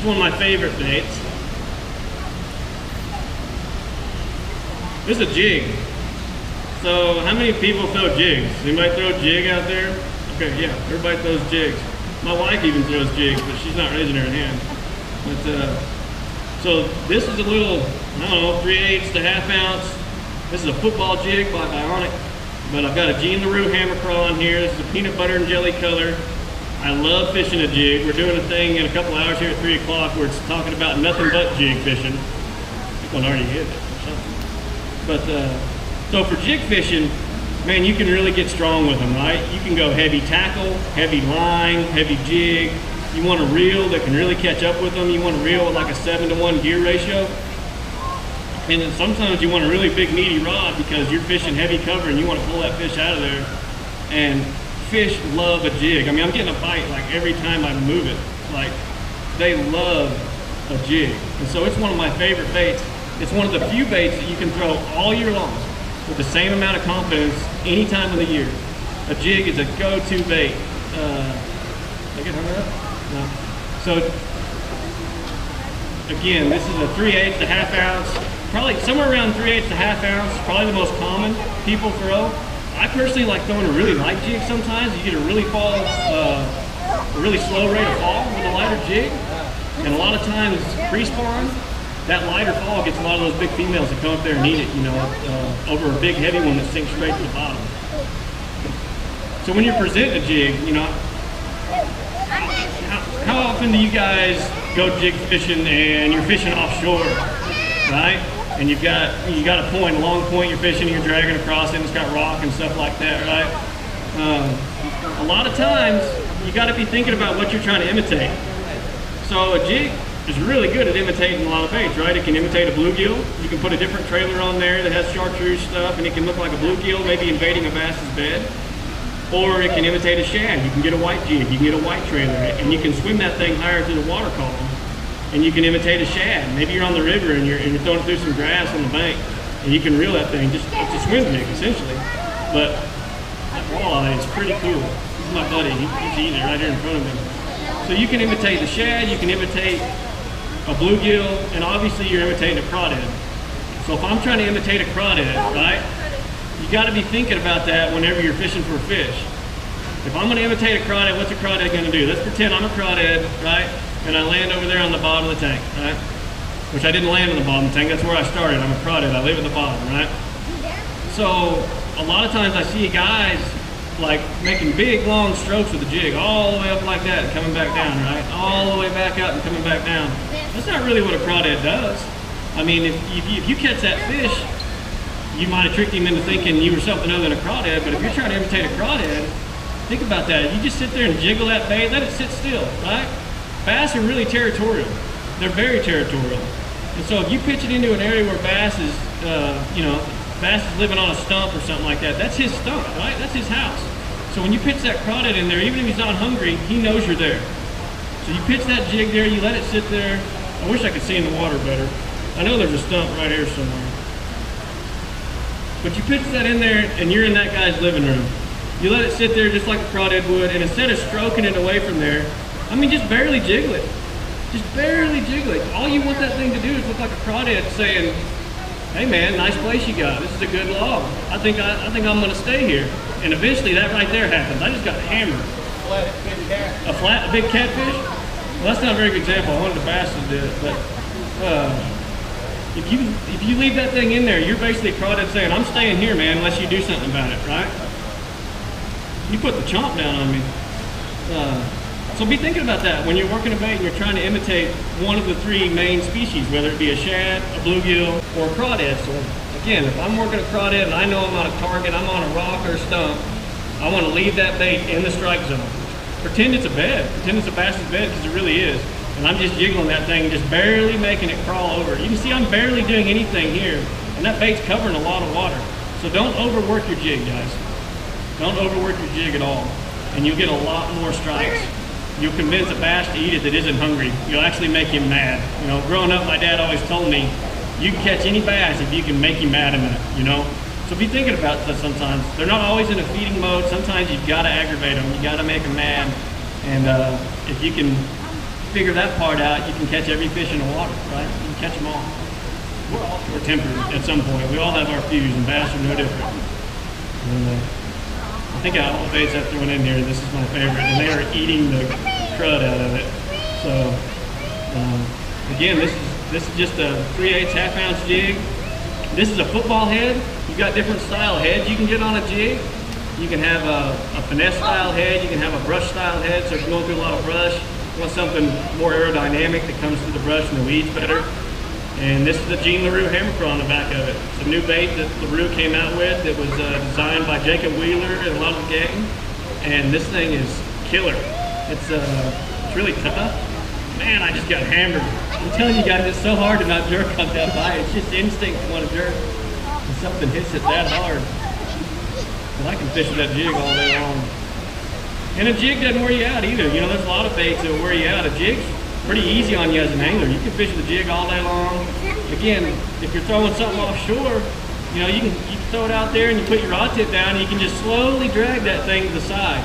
one of my favorite baits. This is a jig. So how many people throw jigs? Anybody throw a jig out there? Okay, yeah, everybody throws jigs. My wife even throws jigs, but she's not raising her hand. But so this is a little, I don't know, 3/8 to ½ ounce. This is a football jig by Bionic, but I've got a Larew hammer craw on here. This is a peanut butter and jelly color. I love fishing a jig. We're doing a thing in a couple hours here at 3 o'clock where it's talking about nothing but jig fishing. People already hit it or something. But so for jig fishing, man, you can really get strong with them, right? You can go heavy tackle, heavy line, heavy jig. You want a reel that can really catch up with them. You want a reel with like a 7-to-1 gear ratio. And then sometimes you want a really big meaty rod because you're fishing heavy cover and you want to pull that fish out of there. And fish love a jig. I mean, I'm getting a bite like every time I move it. Like, they love a jig. And so it's one of my favorite baits. It's one of the few baits that you can throw all year long with the same amount of confidence any time of the year. A jig is a go-to bait. Did I get hung up? No. So, again, this is a 3/8 to ½ ounce. Probably somewhere around 3/8 to ½ ounce, probably the most common people throw. I personally like throwing a really light jig sometimes. You get a really slow rate of fall with a lighter jig. And a lot of times, pre-spawn, that lighter fall gets a lot of those big females that come up there and eat it, you know, over a big heavy one that sinks straight to the bottom. So when you're presenting a jig, you know, how often do you guys go jig fishing and you're fishing offshore, right? And you've got a point, a long point you're fishing, and you're dragging across it, and it's got rock and stuff like that, right? A lot of times, you got to be thinking about what you're trying to imitate. So a jig is really good at imitating a lot of baits, right? It can imitate a bluegill. You can put a different trailer on there that has chartreuse stuff, and it can look like a bluegill, maybe invading a bass's bed. Or it can imitate a shad. You can get a white jig, you can get a white trailer, and you can swim that thing higher through the water column. And you can imitate a shad. Maybe you're on the river and you're throwing it through some grass on the bank, and you can reel that thing. It's a swim jig, essentially. But that walleye is pretty cool. This is my buddy. He's eating it right here in front of me. So you can imitate the shad, you can imitate a bluegill, and obviously you're imitating a crawdad. So if I'm trying to imitate a crawdad, right, you got to be thinking about that whenever you're fishing for a fish. If I'm going to imitate a crawdad, what's a crawdad going to do? Let's pretend I'm a crawdad, right? And I land over there on the bottom of the tank, right? Which I didn't land on the bottom of the tank. That's where I started. I'm a crawdad. I live at the bottom, right? So a lot of times I see guys like making big, long strokes with the jig, all the way up like that and coming back down, right? All the way back up and coming back down. That's not really what a crawdad does. I mean, if you catch that fish, you might have tricked him into thinking you were something other than a crawdad, but if you're trying to imitate a crawdad, think about that. You just sit there and jiggle that bait, let it sit still, right? Bass are really territorial. They're very territorial. And so if you pitch it into an area where bass is, bass is living on a stump or something like that, that's his stump, right? That's his house. So when you pitch that crawdad in there, even if he's not hungry, he knows you're there. So you pitch that jig there, you let it sit there. I wish I could see in the water better. I know there's a stump right here somewhere. But you pitch that in there and you're in that guy's living room. You let it sit there just like a crawdad would, and instead of stroking it away from there, I mean, just barely jiggle it. Just barely jiggle it. All you want that thing to do is look like a crawdad saying, hey man, nice place you got. This is a good log. I think I'm gonna stay here. And eventually that right there happens. I just got hammered. A big catfish? Well, that's not a very good example. One of the basses did it, but if you leave that thing in there, you're basically a crawdad saying, I'm staying here, man, unless you do something about it, right? You put the chomp down on me. So be thinking about that when you're working a bait and you're trying to imitate one of the three main species, whether it be a shad, a bluegill, or a crawdad. So again, if I'm working a crawdad and I know I'm on a target, I'm on a rock or a stump, I want to leave that bait in the strike zone. Pretend it's a bed. Pretend it's a bass's bed, because it really is. And I'm just jiggling that thing, just barely making it crawl over. You can see I'm barely doing anything here, and that bait's covering a lot of water. So don't overwork your jig, guys. Don't overwork your jig at all, and you'll get a lot more strikes. You'll convince a bass to eat it that isn't hungry. You'll actually make him mad. You know, growing up, my dad always told me, you can catch any bass if you can make him mad in it, you know? So be thinking about that sometimes. They're not always in a feeding mode. Sometimes you've got to aggravate them. You got to make them mad. And if you can figure that part out, you can catch every fish in the water, right? You can catch them all. We're all short-tempered at some point. We all have our fuse, and bass are no different. And, I think out of all the baits I've thrown in here, this is my favorite, and they are eating the crud out of it. So, again, this is just a 3/8 half-ounce jig. This is a football head. You've got different style heads you can get on a jig. You can have a finesse style head. You can have a brush style head. So if you're going through a lot of brush, you want something more aerodynamic that comes through the brush and the weeds better. And this is the Gene Larew hammer craw on the back of it. It's a new bait that Larew came out with that was designed by Jacob Wheeler and a lot of the gang. And this thing is killer. It's really tough. Man, I just got hammered. I'm telling you guys, it's so hard to not jerk on that bite. It's just instinct to want to jerk. When something hits it that hard. And I can fish with that jig all day long. And a jig doesn't wear you out either. You know, there's a lot of baits that will wear you out. A jig's pretty easy on you as an angler. You can fish with a jig all day long. Again, if you're throwing something offshore, you know, you can throw it out there and you put your rod tip down and you can just slowly drag that thing to the side.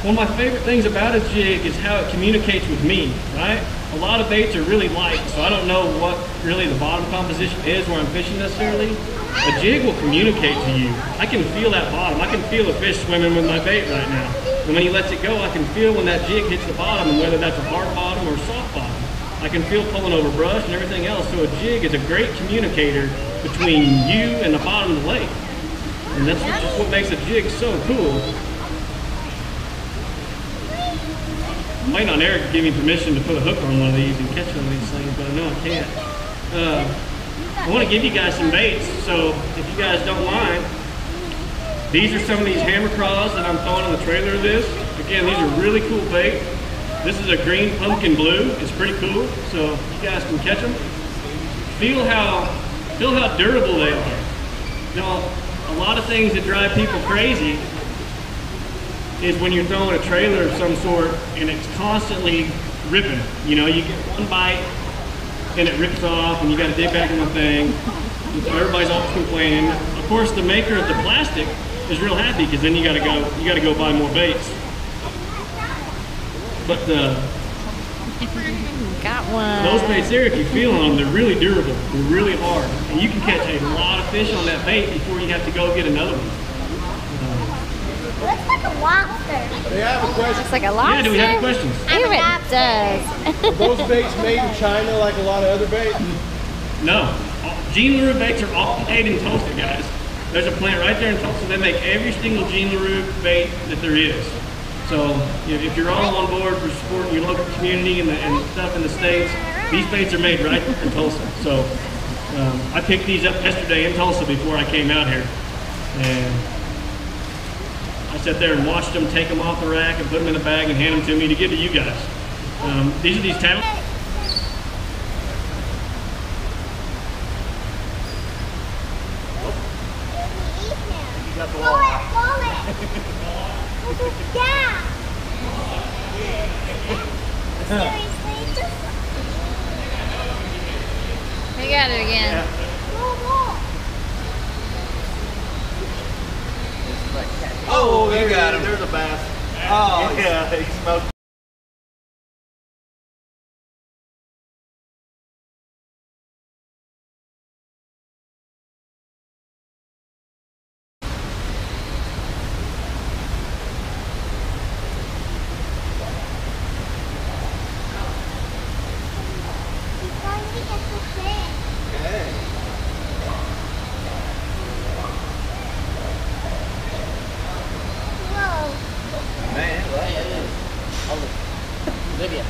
One of my favorite things about a jig is how it communicates with me, right? A lot of baits are really light, so I don't know what really the bottom composition is where I'm fishing necessarily. A jig will communicate to you. I can feel that bottom. I can feel a fish swimming with my bait right now. And when he lets it go, I can feel when that jig hits the bottom and whether that's a hard bottom or a soft bottom. I can feel pulling over brush and everything else. So a jig is a great communicator between you and the bottom of the lake. And that's just what makes a jig so cool. I'm waiting on Eric to give me permission to put a hook on one of these and catch one of these things, but I know I can't. I want to give you guys some baits, so if you guys don't mind, these are some of these hammer craws that I'm throwing in the trailer of this. Again, these are really cool bait. This is a green pumpkin blue. It's pretty cool, so you guys can catch them. Feel how durable they are. You know, a lot of things that drive people crazy is when you're throwing a trailer of some sort and it's constantly ripping. You know, you get one bite and it rips off and you got to dig back in the thing. And so everybody's always complaining. Of course, the maker of the plastic is real happy because then you got to go buy more baits. But got one. Those baits there, if you feel them, they're really durable. They're really hard, and you can catch a lot of fish on that bait before you have to go get another one. Looks like a lobster. They have a question. Looks like a lobster. Yeah, do we have any questions? It does. Are those baits made in China like a lot of other baits? No. Gene Larew baits are all made in Tulsa, guys. There's a plant right there in Tulsa. They make every single Gene Larew bait that there is. So if you're all on board for supporting your local community and stuff in the States, these baits are made right in Tulsa. So I picked these up yesterday in Tulsa before I came out here. And I sat there and watched them take them off the rack and put them in a bag and hand them to me to give to you guys. These are these tablets. You got the wall. Yeah. Seriously, just We got it again. no more. Oh, you got him. There's a bass. Oh, yeah, he smoked. He's going to get the fish. Hey. Whoa. Man, that is. Lydia.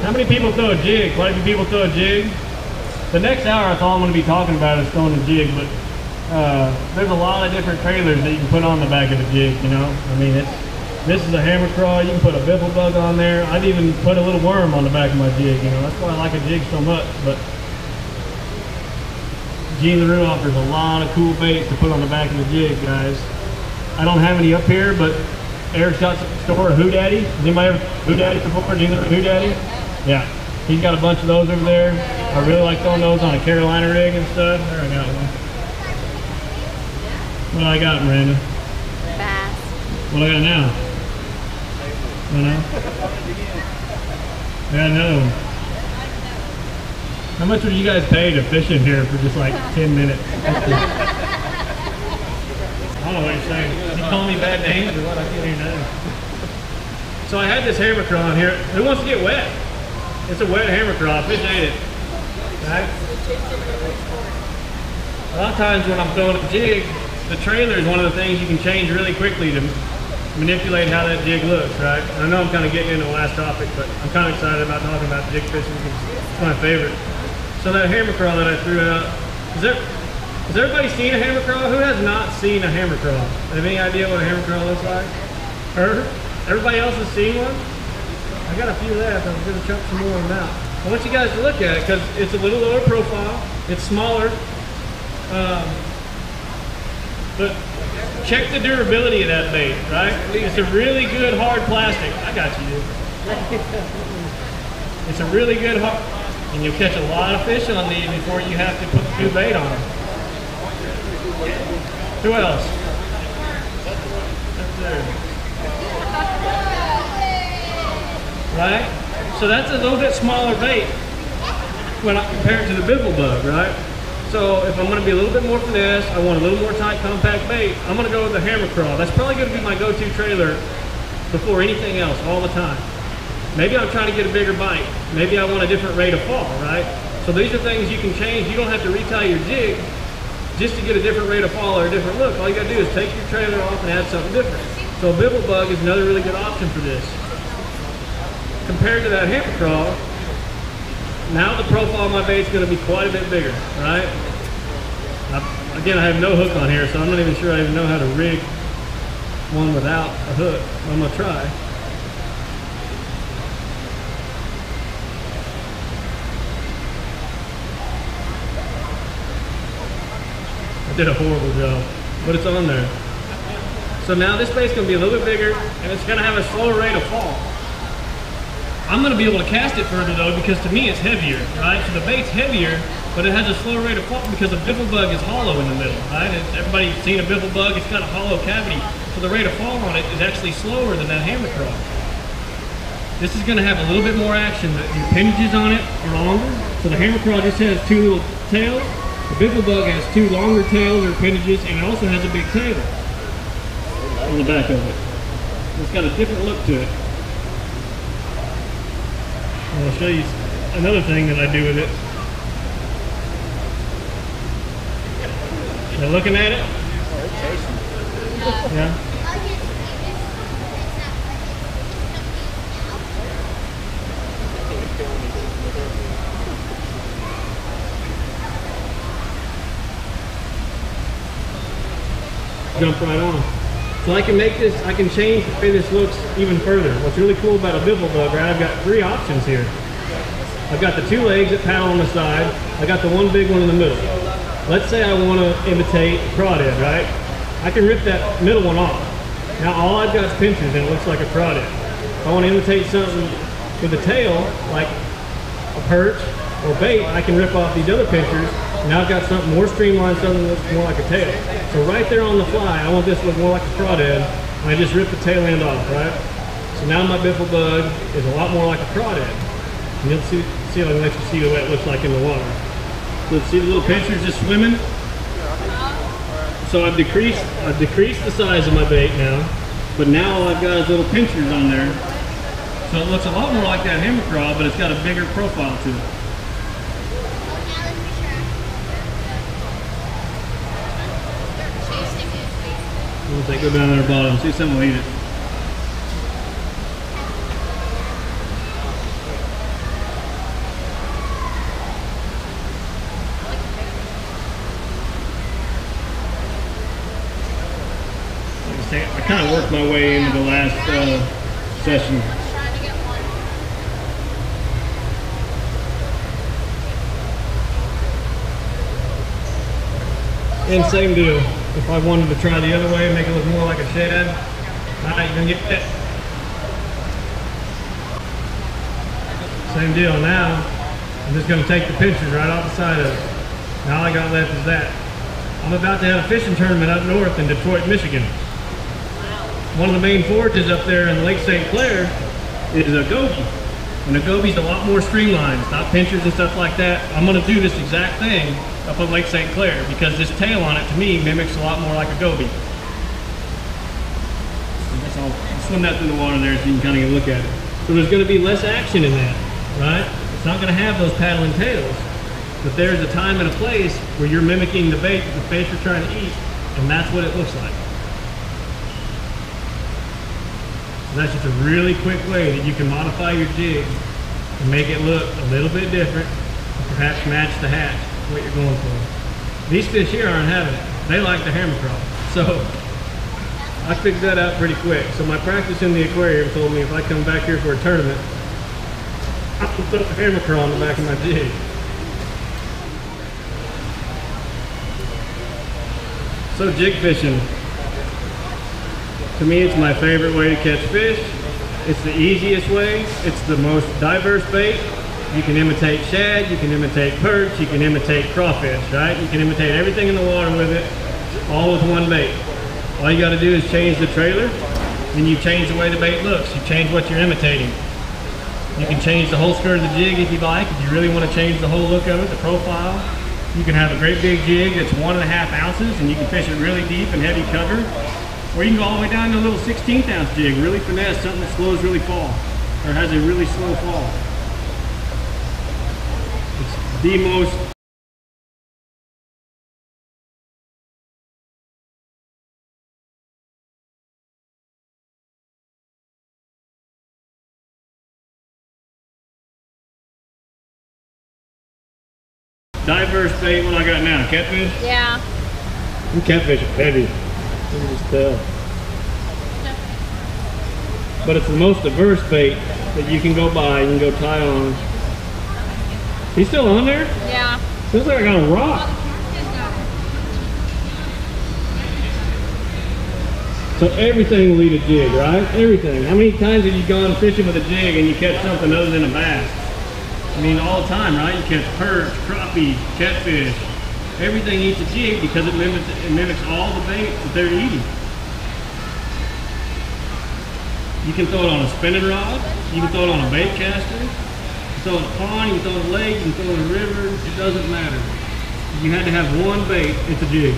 How many people throw a jig? Quite a few people throw a jig. The next hour, that's all I'm going to be talking about is throwing a jig, but there's a lot of different trailers that you can put on the back of a jig, you know? I mean, this is a hammer craw. You can put a biffle bug on there. I'd even put a little worm on the back of my jig, you know? That's why I like a jig so much, but Gene Larew offers a lot of cool baits to put on the back of the jig, guys. I don't have any up here, but Eric's got some store, Who Daddy. Has anybody ever Who Daddy before? Gene Larew Who Daddy? Yeah. He's got a bunch of those over there. I really like throwing those on a Carolina rig and stuff. There, I got one. What do I got, Miranda? Bass. What do I got now? You know? Yeah, I know. How much would you guys pay to fish in here for just like 10 minutes? I don't know what you're saying. You calling me bad names or what? I can't even know. So I had this hammer craw in here. It wants to get wet. It's a wet hammer craw. Fish ate it. Right? A lot of times when I'm throwing a jig, the trailer is one of the things you can change really quickly to manipulate how that jig looks, right? And I know I'm kind of getting into the last topic, but I'm kind of excited about talking about jig fishing because it's my favorite. So that hammer craw that I threw out, has everybody seen a hammer craw? Who has not seen a hammer craw? Have any idea what a hammer craw looks like? Heard? Everybody else has seen one? I got a few left. I'm going to chunk some more of them out. I want you guys to look at it because it's a little lower profile. It's smaller. But check the durability of that bait, right? It's a really good hard plastic. I got you, dude. It's a really good hard, and you'll catch a lot of fish on these before you have to put the new bait on them. Who else? That's there. Right? So that's a little bit smaller bait when I compare it to the Biffle bug, right? So if I'm going to be a little bit more finesse, I want a little more tight, compact bait, I'm going to go with the hammer craw. That's probably going to be my go-to trailer before anything else all the time. Maybe I'm trying to get a bigger bite. Maybe I want a different rate of fall, right? So these are things you can change. You don't have to retie your jig just to get a different rate of fall or a different look. All you got to do is take your trailer off and add something different. So a Biffle bug is another really good option for this. Compared to that hammer craw, now the profile of my bait is going to be quite a bit bigger, right? Again, I have no hook on here, so I'm not even sure I even know how to rig one without a hook. I'm going to try. I did a horrible job, but it's on there. So now this bait's going to be a little bit bigger, and it's going to have a slower rate of fall. I'm going to be able to cast it further though, because to me it's heavier, right? So the bait's heavier, but it has a slower rate of fall because a Biffle bug is hollow in the middle, right? Everybody's seen a Biffle bug, it's got a hollow cavity. So the rate of fall on it is actually slower than that hammer craw. This is going to have a little bit more action. The appendages on it are longer. So the hammer craw just has two little tails. The Biffle bug has two longer tails or appendages, and it also has a big tail on the back of it. It's got a different look to it. I'll show you another thing that I do with it. You're looking at it? Yeah. Jump right on. So I can make this, I can change the way this looks even further. What's really cool about a Biffle bug, right? I've got three options here. I've got the two legs that paddle on the side. I got the one big one in the middle. Let's say I want to imitate crawdad, right? I can rip that middle one off. Now all I've got is pinchers and it looks like a crawdad. If I want to imitate something with a tail, like a perch or bait, I can rip off these other pinchers. Now I've got something more streamlined, something that looks more like a tail. So right there on the fly, I want this to look more like a crawdad, and I just rip the tail end off, right? So now my Biffle bug is a lot more like a crawdad. And you'll see if I can let you see what it looks like in the water. So see the little pinchers just swimming? So I've decreased the size of my bait now, but now all I've got is little pinchers on there. So it looks a lot more like that hammer craw, but it's got a bigger profile to it. Once they go down to the bottom, see someone will eat it. I kind of worked my way into the last session. And same deal. If I wanted to try the other way and make it look more like a shad, alright, you're gonna get that. Same deal now. I'm just gonna take the pinchers right off the side of it. Now all I got left is that. I'm about to have a fishing tournament up north in Detroit, Michigan. one of the main forages up there in Lake St. Clair is a goby. And a goby's a lot more streamlined. It's not pinchers and stuff like that. I'm gonna do this exact thing up on Lake St. Clair because this tail on it, to me, mimics a lot more like a goby. I'll swim that through the water there so you can kind of get a look at it. So there's gonna be less action in that, right? It's not gonna have those paddling tails, but there's a time and a place where you're mimicking the bait that the fish are trying to eat, and that's what it looks like. That's just a really quick way that you can modify your jig and make it look a little bit different, and perhaps match the hatch, what you're going for. These fish here aren't having it. They like the hammer craw. So I figured that out pretty quick. So my practice in the aquarium told me if I come back here for a tournament, I can put the hammer craw on the back of my jig. So jig fishing. To me, it's my favorite way to catch fish. It's the easiest way. It's the most diverse bait. You can imitate shad, you can imitate perch, you can imitate crawfish, right? You can imitate everything in the water with it, all with one bait. All you gotta do is change the trailer, and you change the way the bait looks. You change what you're imitating. You can change the whole skirt of the jig if you like. If you really wanna change the whole look of it, the profile. You can have a great big jig that's 1.5 ounces, and you can fish it really deep and heavy cover. Or you can go all the way down to a little 16th ounce jig, really finesse, something that slows really fall, or has a really slow fall. It's the most diverse bait. What I got now, catfish? Yeah. Them catfish are heavy. You can just tell. But it's the most diverse bait that you can go buy, you can go tie on. He's still on there? Yeah. Feels like I got a rock. So everything will eat a jig, right? Everything. How many times have you gone fishing with a jig and you catch something other than a bass? I mean, all the time, right? You catch perch, crappie, catfish. Everything eats a jig because it mimics all the bait that they're eating. You can throw it on a spinning rod, you can throw it on a bait caster, you can throw it in a pond, you can throw it in a lake, you can throw it in a river, it doesn't matter. If you had to have one bait, it's a jig.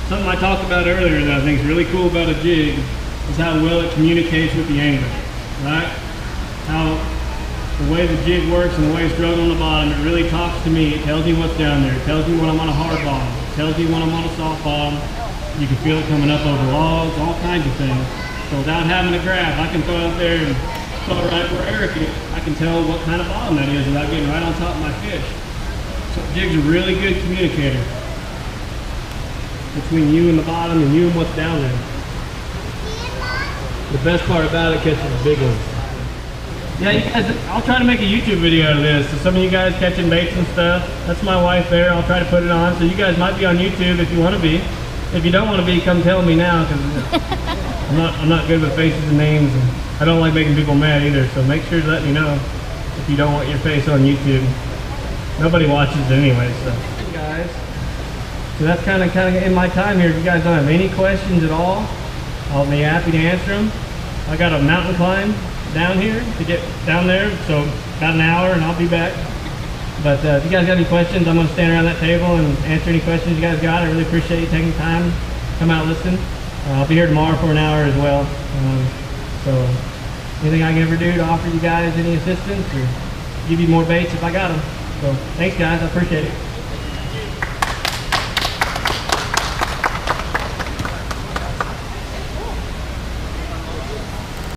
Something I talked about earlier that I think is really cool about a jig is how well it communicates with the angler, right? How the way the jig works and the way it's drugged on the bottom, it really talks to me. It tells me what's down there. It tells me when I'm on a hard bottom. It tells me when I'm on a soft bottom. You can feel it coming up over logs, all kinds of things. So without having a graph, I can throw it up there and throw it right where Eric is. I can tell what kind of bottom that is without getting right on top of my fish. So jig's a really good communicator between you and the bottom and you and what's down there. The best part about it, catching the big ones. Yeah, you guys, I'll try to make a YouTube video out of this. So some of you guys catching baits and stuff. That's my wife there. I'll try to put it on. So you guys might be on YouTube if you want to be. If you don't want to be, come tell me now, because I'm not good with faces and names. And I don't like making people mad either. So make sure to let me know if you don't want your face on YouTube. Nobody watches it anyway. So hey guys, so that's kind of in my time here. If you guys don't have any questions at all, I'll be happy to answer them. I got a mountain climb down here to get down there, so about an hour and I'll be back. But if you guys got any questions, I'm going to stand around that table and answer any questions you guys got. I really appreciate you taking time to come out and listen. I'll be here tomorrow for an hour as well. So anything I can ever do to offer you guys any assistance or give you more baits if I got them. So thanks guys, I appreciate it.